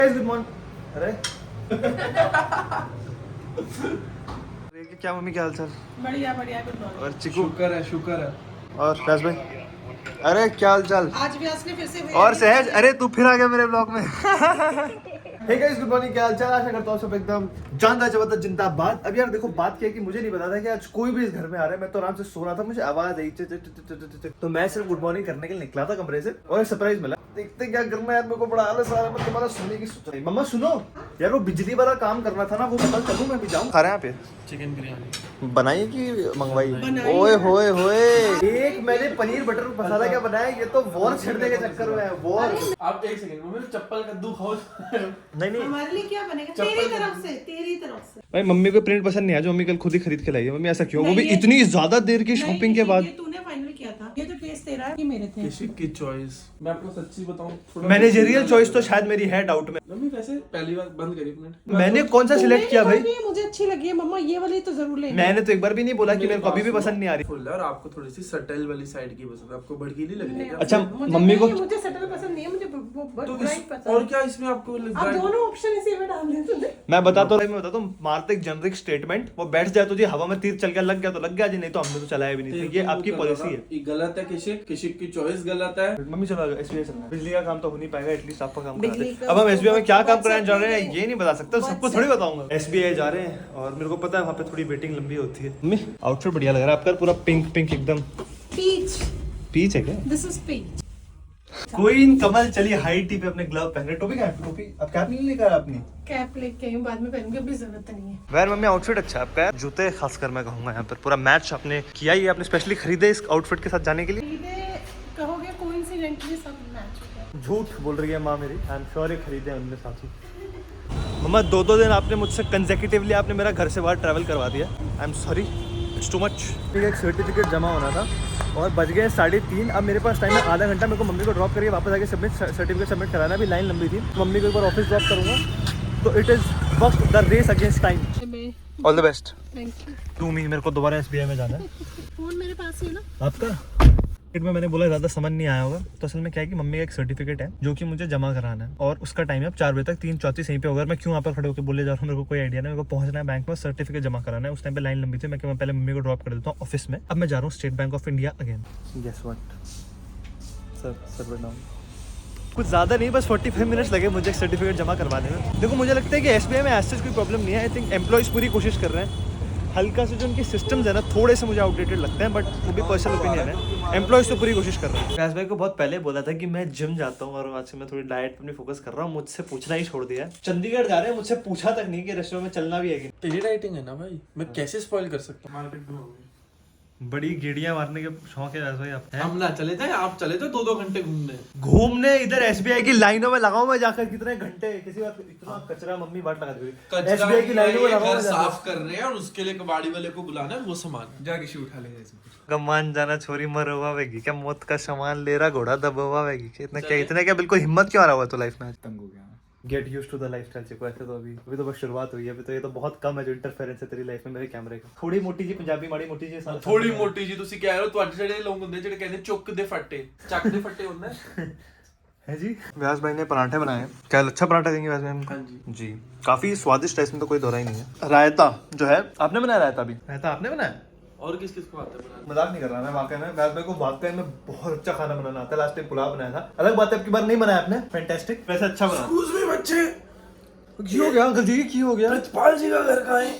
Good morning. अरे क्या mummy, क्या हाल चाल? बढ़िया बढ़िया, गुड मॉर्निंग। और चिकू? शुक्र है। और फैज भाई? अरे क्या हाल चाल? आज व्यास ने फिर से और सहज, अरे तू फिर आ गया मेरे ब्लॉग में। हे गाइस, गुड मॉर्निंग, क्या हाल चाल? आशा करता हूँ सब एकदम जानदा जबरदस्त जिंदाबाद। अब यार देखो, बात क्या है कि मुझे नहीं पता था कि आज कोई भी इस घर में आ रहा है। मैं तो आराम से सो रहा था, मुझे आवाज आई तो मैं सिर्फ गुड मॉर्निंग करने के लिए निकला था कमरे से और एक सरप्राइज मिला। देखते क्या करना है यार, मेरे को बड़ा आलस आ रहा है। मैं तुम्हारा सोने की सोच रही। मम्मा सुनो यार, वो बिजली वाला काम करना था ना, वो कल करूँ मैं भी जाऊँ? खा रहे हैं यहाँ पे चिकन बिरयानी बनाई कि मंगवाई? ओए होए होए, एक मैंने पनीर बटर मसाला क्या बनाया, ये तो वॉर छेड़ने के चक्कर में है। वॉर। आप एक सेकंड मम्मी, चप्पल कद्दू खाओ। नहीं हमारे लिए क्या बनेगा? तेरी तरफ से, तेरी तरफ से। भाई, मम्मी को प्रिंट पसंद नहीं आया जो मम्मी कल खुद ही खरीद के लाई है। मम्मी ऐसा क्यों? वो भी इतनी ज्यादा देर की शॉपिंग के बाद। ये तूने फाइनल किया था, ये तो टेस्ट तेरा है कि मेरे थे? किसी की चॉइस। मैं आपको सच्ची बताऊं, थोड़ा मैनेजरियल चॉइस तो शायद मेरी है डाउट में। मम्मी वैसे पहली बार बंद करी मिनट। मैंने कौन सा सिलेक्ट किया भाई? मुझे अच्छी लगी है मम्मा, ये वाली तो जरूर लेना। मैंने तो एक बार भी नहीं बोला कि मेरे को अभी भी पसंद नहीं आ रही। फुल है और आपको थोड़ी सी सटल वाली साइड की पसंद है, आपको भड़कीली लग रही है क्या? अच्छा मम्मी को मुझे सटल पसंद नहीं है, मुझे वो तो ब्राइट पसंद और है। क्या इसमें आपको अब दोनों ऑप्शन इसी में डाल दे तूने। मैं बताता हूँ मारते एक जेनरिक स्टेटमेंट, वो बैठ जाए तो जी हवा में तीर चल के लग गया तो लग गया जी, नहीं तो हमने तो चलाया भी नहीं। तो ये आपकी पॉलिसी है। ये गलत है, किसी की चॉइस गलत है। मम्मी चलो एसबीआई चलना है। बिजली का काम तो हो नहीं पाएगा, एटलीस्ट आपका काम करा बिजली दे। का अब हम एसबीआई में क्या काम WhatsApp कराने जा रहे हैं पे- ये नहीं बता सकता, सबको WhatsApp- थोड़ी बताऊंगा। एसबीआई जा रहे हैं और मेरे को पता है वहाँ पे थोड़ी वेटिंग लंबी होती है। मम्मी आउटफिट बढ़िया लग रहा है आपका, पूरा पिंक पिंक एकदम। पीच, पीच है क्या? This is peach. Queen Kamal चली हाई टी पे अपने ग्लव पहने। टोपी क्या है? टोपी अब कैप नहीं लेकर अपनी? कैप लेके आई हूं, बाद में पहनूंगी, अभी जरूरत नहीं है। वैर मम्मी आउटफिट अच्छा है आपका यार। जूते खासकर मैं कहूंगा यहाँ पर पूरा मैच आपने किया ही है। आपने स्पेशली खरीदे इस आउटफिट के साथ जाने के लिए? खरीदे कहोगे, कोइंसिडेंटली सब मैच हो गया। झूठ बोल रही है माँ मेरी। आई एम श्योर खरीदे उनने साथ ही। मम्मा 2-2 दिन आपने मुझसे कंसेक्यूटिवली आपने मेरा घर से बाहर ट्रैवल करवा दिया। I am sorry, it's too much. एक सर्टिफिकेट जमा होना था और बज गए 3:30। अब मेरे पास टाइम है आधा घंटा। मेरे को मम्मी को ड्रॉप करके वापस आके सर्टिफिकेट सबमिट कराना। भी लाइन लंबी थी, मम्मी को एक बार ऑफिस ड्रॉप करूँगा। तो इट इज़ वक्त the race against time. All the best thank you. To me. मेरे को दोबारा एसबीआई में जाना है। फोन मेरे पास ही है ना आपका में मैंने बोला ज़्यादा समझ नहीं आया होगा। तो असल में क्या है कि मम्मी का एक सर्टिफिकेट है जो कि मुझे जमा कराना है और उसका टाइम है अब 4 बजे तक। 3:34 यहीं पे होगा। मैं क्यों वहाँ पर खड़े होकर बोले जा रहा हूँ मेरे को कोई आइडिया नहीं। मेरे को पहुंचना है बैंक में, सर्टिफिकेट जमा कराना है। उस टाइम पे लाइन लंबी थी। मैं पहले मम्मी को ड्रॉप कर देता हूँ ऑफिस में। अब मैं जा रहा हूँ State Bank of India again. Guess what sir कुछ ज़्यादा नहीं, बस 45 मिनट्स लगे मुझे सर्टिफिकेट जमा करवाने में। देखो मुझे लगता है कि एसबीआई में ऐसे कोई प्रॉब्लम नहीं है। आई थिंक एम्प्लॉयज़ पूरी कोशिश कर रहे हैं। हल्का से जो उनके सिस्टम्स है ना थोड़े से मुझे आउटडेटेड लगते हैं, बट वो भी पर्सनल ओपिनियन है। एम्प्लॉयज़ तो पूरी कोशिश कर रहे हैं। फैज भाई को बहुत पहले बोला था कि मैं जिम जाता हूँ और आज से मैं थोड़ी डाइट पे फोकस कर रहा हूँ। मुझसे पूछना ही छोड़ दिया है। चंडीगढ़ जा रहे हैं, मुझसे पूछा तक नहीं कि रेस्टोरेंट में चलना भी है कि तेरी राइटिंग है ना भाई, मैं कैसे स्पॉइल कर सकता हूँ? मार्केट घूमोगे, बड़ी गेड़ियां मारने के शौक है भाई आप। हम ना चले थे, आप चले थे 2-2 घंटे घूमने इधर एसबीआई की लाइनों में लगाऊं मैं जाकर कितने घंटे। किसी बात इतना कचरा मम्मी बाट लगा दी। एसबीआई की लाइनों में लगाऊं, घर साफ कर रहे हैं और उसके लिए कबाड़ी वाले को बुलाना है, वो सामान जाके शूट उठा ले। गमान जाना छोरी मरवा वेगी क्या, मौत का सामान ले रहा घोड़ा दबवा वेगी। इतने क्या बिल्कुल हिम्मत क्यों आ रहा हुआ तो लाइफ में? तंग हो गया। Get used to the lifestyle चिको। ऐसे तो अभी तो बस शुरुआत हुई है। अभी तो ये तो बहुत कम है जो इंटरफेरेंस है तेरी लाइफ में मेरे कैमरे का। थोड़ी मोटी जी पंजाबी माड़ी मोटी जी साल थोड़ी मोटी जी ਤੁਸੀਂ ਕਹਿ ਰਹੇ ਹੋ, ਤੁਹਾਡੇ ਜਿਹੜੇ ਲੋਕ ਹੁੰਦੇ ਜਿਹੜੇ ਕਹਿੰਦੇ ਚੁੱਕ ਦੇ ਫੱਟੇ, ਚੱਕ ਦੇ ਫੱਟੇ ਹੁੰਦਾ है जी। व्यास भाई ने पराठे बनाए। क्या अच्छा पराठा देंगे व्यास भाई हमको? हाँ जी जी काफी स्वादिष्ट है, इसमें तो कोई दो राय नहीं है। रायता जो है आपने बनाया, रायता भी रायता आपने बनाया? और किस किस को आता है बनाना? मजाक नहीं कर रहा मैं, वाकई में व्यास भाई को वाकई में बहुत अच्छा खाना बनाना आता है। लास्ट टाइम पुलाव बनाया था, अलग बात है अब की बार नहीं बनाया आपने। फैंटास्टिक, वैसे अच्छा बना। एक्सक्यूज मी बच्चे, की हो गया अंकल जी, की हो गया? प्रिंसिपल जी का घर कहाँ है?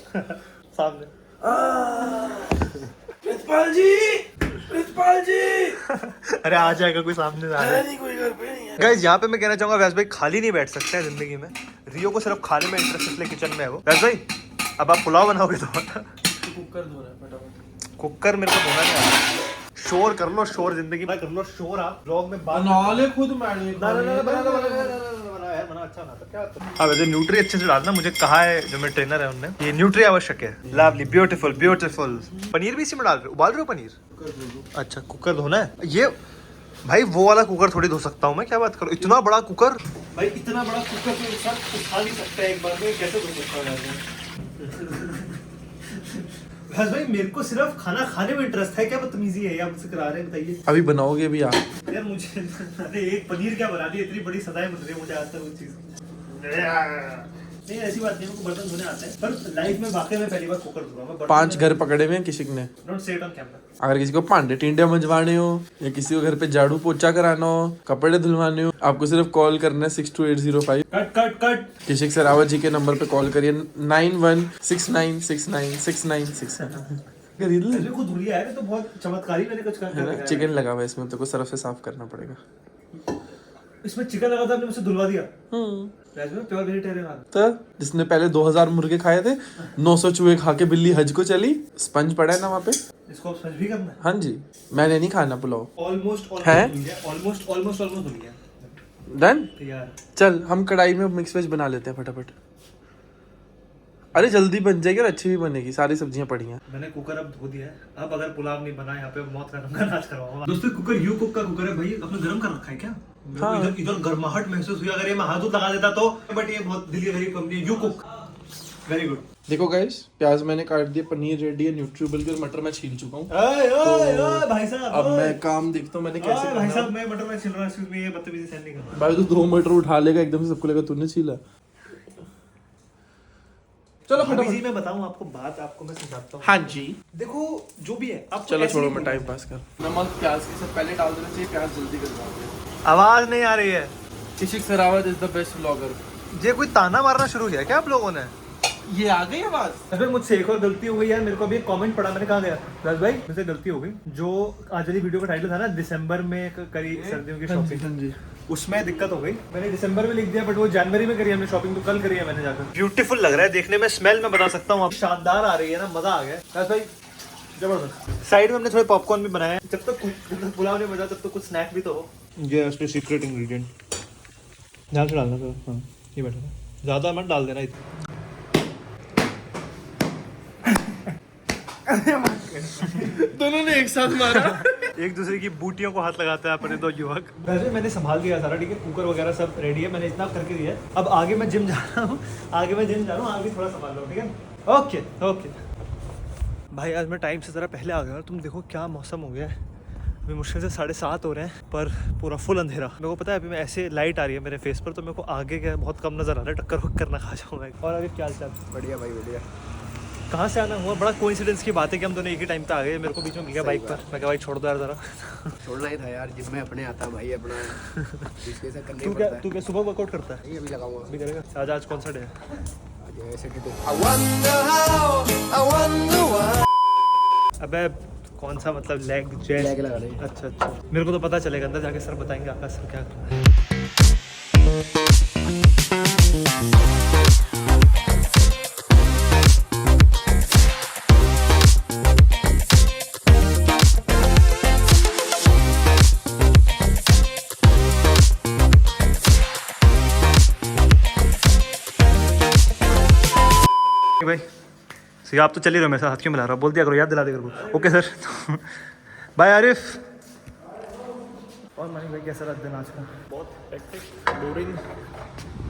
सामने। प्रिंसिपल जी, प्रिंसिपल जी। अरे आ जाएगा कोई सामने से, आ जाएगा। नहीं, कोई घर पे नहीं है। गाइस यहाँ पे मैं कहना चाहूंगा व्यास भाई खाली नहीं बैठ सकते हैं जिंदगी में। रियो को सिर्फ खाने में इंटरेस्ट इसलिए किचन में है वो। व्यास भाई अब आप पुलाव बनाओगे तो कुकर धो रहा है फटाफट। कुकर मेरे को धोना नहीं आता। शोर कर लो, शोर जिंदगी में कर लो शोर। आप ब्लॉग में बात नाले खुद मैंने बना अच्छा बनाता क्या। हाँ वैसे न्यूट्री अच्छे से डालना। मुझे कहा है जो मेरे ट्रेनर है उनने, ये न्यूट्री आवश्यक है। Lovely, beautiful beautiful. पनीर भी इसी में डाल रहे हो? उबाल रहे हो पनीर? अच्छा कुकर धोना है ये भाई। वो वाला कुकर थोड़ी धो सकता हूँ मैं, क्या बात करो। इतना बड़ा कुकर भाई, इतना बड़ा कुकर तो एक साथ उठा नहीं सकता एक बार में, कैसे धो सकता हूँ? भाई मेरे को सिर्फ खाना खाने में इंटरेस्ट है, क्या बदतमीजी है आप मुझसे करा रहे हैं बताइए। अभी बनाओगे भी आप? यार मुझे अरे एक पनीर क्या बना दी, इतनी बड़ी सजाएं बन रही है मुझे आज तक उस चीज की। नहीं ऐसी बात नहीं, हमको बर्तन धोने आते हैं, पर लाइफ में वाकई में पहली बार कुकर धो रहा हूं। 5 घर पकड़े हुए हैं किसी ने। Don't say it on camera. अगर किसी को भांडे टिंडे मंजवाने हो या किसी को घर पे झाड़ू पोछा कराना हो, कपड़े धुलवाने हो, आपको सिर्फ कॉल करना है 62805। Cut cut cut. Kishik Sarawat ji के नंबर पे कॉल करिए 9169696969। खरीद ले। मुझे खुद धुलिया है तो बहुत चमत्कारी मैंने कुछ कर है ना, चिकन लगा हुआ है इसमें, तो को सरफ से साफ करना पड़ेगा। इसमें चिकन लगा था, आपने मुझसे धुलवा दिया। प्योर वेजिटेरियन आ। तो जिसने पहले 2000 मुर्गे खाए थे, 900 चूहे खा के बिल्ली हज को चली। स्पंज पड़ा है ना वहाँ पे, इसको अब समझ भी करना है। हाँ जी, मैंने नहीं खाना पुलाव। ऑलमोस्ट है? ऑलमोस्ट धुल गया। डन। यार चल हम कढ़ाई में मिक्स वेज बना लेते हैं फटाफट। अरे जल्दी बन जाएगी और अच्छी भी बनेगी, सारी सब्जियां पड़ी हैं। मैंने कुकर अब धो दिया है। अब अगर पुलाव नहीं बना, यहाँ पे मौत का नाच करवाऊंगा। दोस्तों कुकर यू कुक का कुकर है भाई, अपने गर्म कर रखा है क्या? हाँ। इधर गर्माहट महसूस हुई, अगर ये मैं हाथ लगा देता तो। बट ये बहुत डिलीवरी कंपनी है, यू कुक, वेरी गुड। देखो गाइस, प्याज मैंने काट दिया, पनीर रेडी है, न्यूट्रीबल और मटर मैं छील चुका हूँ। भाई साहब अब मैं काम देखता हूँ मैंने कैसे भाई करना साहब है। मैं मटर में छिल रहा हूं, ये बदतमीजी सहन नहीं कर रहा। भाई तू 2 मटर उठा लेगा एकदम से, सबको लेगा तूने छीला। चलो भाभी फटाफट। जी मैं बताऊं आपको बात, आपको मैं समझाता हूँ। हाँ जी, देखो जो भी है आप चलो छोड़ो, मैं टाइम पास कर। नमक प्याज के सब पहले डाल देना चाहिए, प्याज जल्दी कर जाते हैं। आवाज नहीं आ रही है। Kishik Sarawat is the best vlogger. ये कोई ताना मारना शुरू किया क्या आप लोगों ने? ये आ गई आवाज। अरे मुझसे एक और गलती हो गई यार, मेरे को अभी एक कमेंट पड़ा, मैंने कहा गया राज भाई मुझसे गलती हो गई। जो आज वाली वीडियो का टाइटल था ना, दिसंबर में करी सर्दियों की शॉपिंग, उसमें दिक्कत हो गई। मैंने दिसंबर में लिख दिया, बट वो जनवरी में करी हमने शॉपिंग, तो कल करी है मैंने जाकर। ब्यूटीफुल लग रहा है देखने में, स्मेल मैं बता सकता हूँ, शानदार आ रही है ना, मजा आ गया राज भाई, जबरदस्त। साइड में हमने थोड़े पॉपकॉर्न भी बनाए, जब तक पुलाव नहीं बजा तब तक कुछ स्नैक भी तो हो। ये उसके सीक्रेट इंग्रेडिएंट ध्यान से डालना तो। हाँ ये बैठा, ज्यादा मत डाल देना इतना। दोनों ने एक साथ मारा। एक दूसरे की बूटियों को हाथ लगाता है अपने दो युवक। वैसे मैंने संभाल दिया सारा, ठीक है, कुकर वगैरह सब रेडी है, मैंने इतना करके दिया है। अब आगे मैं जिम जा रहा हूँ, आगे थोड़ा संभाल लो, ठीक है। ओके ओके भाई, आज मैं टाइम से ज़रा पहले आ गया और तुम देखो क्या मौसम हो गया है। अभी मुश्किल से 7:30 हो रहे हैं, पर पूरा फुल अंधेरा। मेरे को पता है अभी मैं ऐसे लाइट आ रही है मेरे फेस पर, तो मेरे को आगे क्या बहुत कम नज़र आ रहा है, टक्कर वक्कर ना खा जाऊँगा। और अभी क्या चाल? बढ़िया भाई बढ़िया। कहाँ से आना हुआ? बड़ा कोइंसिडेंस की बात है कि हम दोनों एक ही टाइम पे आ गए। मेरे को बीच में मिल गया बाइक पर, मैं कहा भाई छोड़ दो यार ज़रा। छोड़ना ही था यार, जिम में अपने आता भाई अपना इसके से करने तू पड़ता क्या सुबह वर्कआउट करता है? है। अभी लगाऊंगा। अभी करेगा? आज कौन सा डे है? आज सैटरडे। अबे कौन सा, मतलब लेग चेस्ट? लेग लगा रहे हैं। अच्छा अच्छा, मेरे को तो पता चलेगा, अंदर जाके सर बताएंगे आपका सर क्या कर रहा है। भाई सही, आप तो चल ही रहे हो, मेरे साथ हाथ क्यों मिला रहा हो? बोल दिया करो, याद दिला दिया करो। Okay sir. बाय आरिफ। और मनी भाई कैसा रहा दिन आज का? बहुत हेक्टिक, बोरिंग।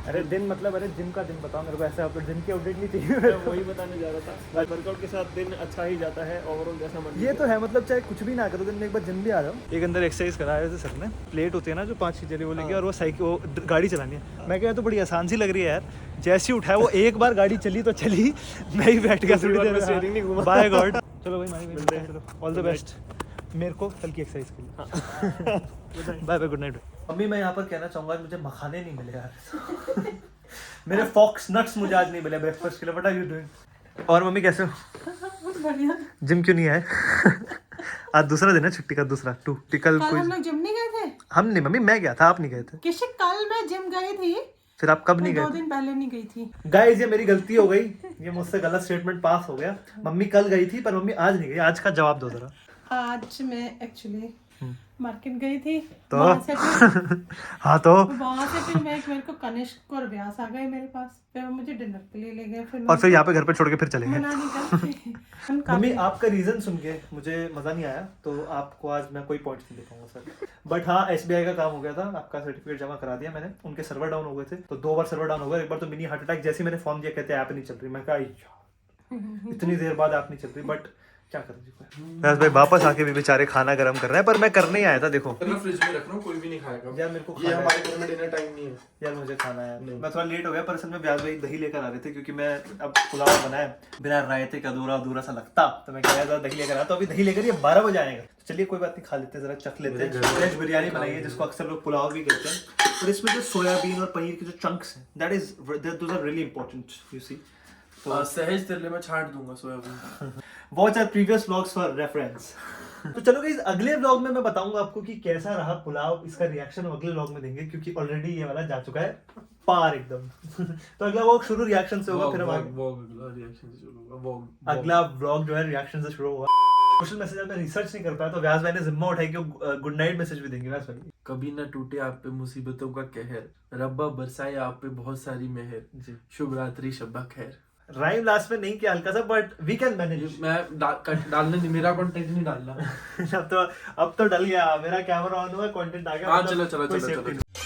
अरे दिन मतलब, अरे जिम का दिन बताओ मेरे को, ऐसे आप दिन की अपडेट नहीं चाहिए। मैं वही बताने जा रहा था, वर्कआउट के साथ दिन अच्छा ही जाता है ओवरऑल, जैसा मन। ये तो है, मतलब चाहे कुछ भी ना करो, दिन में एक बार जिम भी आ जाओ। एक अंदर एक्सरसाइज कराया थे सर ने, प्लेट होती है ना जो 5 चीजें वो लेके, और वो साइकिल, वो गाड़ी चलानी है। मैं कहा तो बड़ी आसान सी लग रही है यार, जैसे ही उठाया वो एक बार गाड़ी चली तो चली, मैं ही बैठ गया थोड़ी देर। steering नहीं घुमा। By God. चलो भाई मानी मिलते हैं, चलो ऑल द बेस्ट मेरे को कल की एक्सरसाइज के लिए। Bye bye, good night. अम्मी मैं यहाँ पर कहना चाहूँगा, मुझे मखाने नहीं मिले यार। मेरे फॉक्स नट्स मुझे आज नहीं मिले ब्रेकफास्ट के लिए। What are you doing? और मम्मी कैसे हो? बढ़िया। जिम क्यों नहीं आए? आज दूसरा दिन है छुट्टी का, दूसरा टू टिकल कल कोई। हम लोग जिम नहीं गए थे? हम नहीं मम्मी, मैं गया था, आप नहीं गए थे। किसी कल मैं जिम गई थी, फिर आप कब नहीं मैं 2 गए? दिन पहले नहीं गई थी। गाइस ये मेरी गलती हो गई, ये मुझसे गलत स्टेटमेंट पास हो गया। मम्मी कल गई थी पर मम्मी आज नहीं गई। आज का जवाब दो जरा। आज मैं एक्चुअली मार्केट गई थी, तो वहाँ से फिर हाँ तो मेरे को कनिष्क और व्यास आ गए मेरे पास, फिर वो मुझे डिनर के लिए ले गए। फिर और फिर यहाँ पे घर पे छोड़ के फिर चले गए। मना नहीं करते। हम मम्मी काफी- आपका रीजन सुन के मुझे मजा नहीं आया, तो आपको आज मैं कोई पॉइंट नहीं दे पाऊंगा सर। बट हाँ, SBI का काम हो गया था, आपका सर्टिफिकेट जमा करा दिया मैंने। उनके सर्वर डाउन हो गए थे, तो 2 बार सर्वर डाउन हो गया। एक बार तो मिनी हार्ट अटैक, जैसे मैंने फॉर्म दिया कहते ऐप नहीं चल रही। मैं कहा इतनी देर बाद ऐप नहीं चल रही, बट क्या कर व्यास भाई वापस आके भी बेचारे खाना गर्म कर रहे हैं, पर मैं करने ही आया था। देखो फ्रिज में रख रहा हूँ, कोई भी नहीं खाएगा यार मेरे को ये खाना है। हमारे घर में डिनर टाइम नहीं है। यार मुझे खाना है। मैं थोड़ा लेट हो गया, पर असल में व्यास भाई दही लेकर आ रहे थे, क्योंकि मैं अब पुलाव बनाया बिना रायते का अधूरा अधूरा सा लगता, तो मैं कह रहा था दही लेकर आ, तो अभी दही लेकर ये 12 बजे आएगा। तो चलिए कोई बात नहीं, खा लेते हैं, जरा चख लेते हैं। वेज बिरयानी बनाई है, जिसको अक्सर लोग पुलाव भी कहते हैं, और इसमें जो सोयाबीन और पनीर के जो चंक्स हैं, that is those are really important, you see. तो सहज तेरे लिए मैं छांट दूंगा soybean. Watch our previous vlogs for reference. तो चलो गाइस, अगले व्लॉग में मैं बताऊंगा आपको कि कैसा रहा पुलाव, इसका रिएक्शन हम अगले व्लॉग में देंगे, क्योंकि ऑलरेडी ये वाला जा चुका है पार एकदम। तो अगला व्लॉग शुरू रिएक्शन से होगा, फिर हम अगला रिएक्शन से शुरू होगा। अगला व्लॉग जो है रिएक्शन से शुरू होगा। सोशल मैसेज में रिसर्च नहीं कर पाया, तो व्यास भाई ने जिम्मा उठाई कि गुड नाइट मैसेज भी देंगे व्यास भाई। कभी न टूटे आप पे मुसीबतों का कहर, रब्बा बरसाए आप पे बहुत सारी मेहर, जी। शुभ रात्रि शब्बा खैर। राइम लास्ट में नहीं किया, हल्का सा, बट वी कैन मैनेज। मैं डालने नहीं, मेरा कंटेंट नहीं डालना। अब तो डल गया, मेरा कैमरा ऑन हुआ, कंटेंट आ गया। हाँ, मतलब चलो कोई safety नहीं।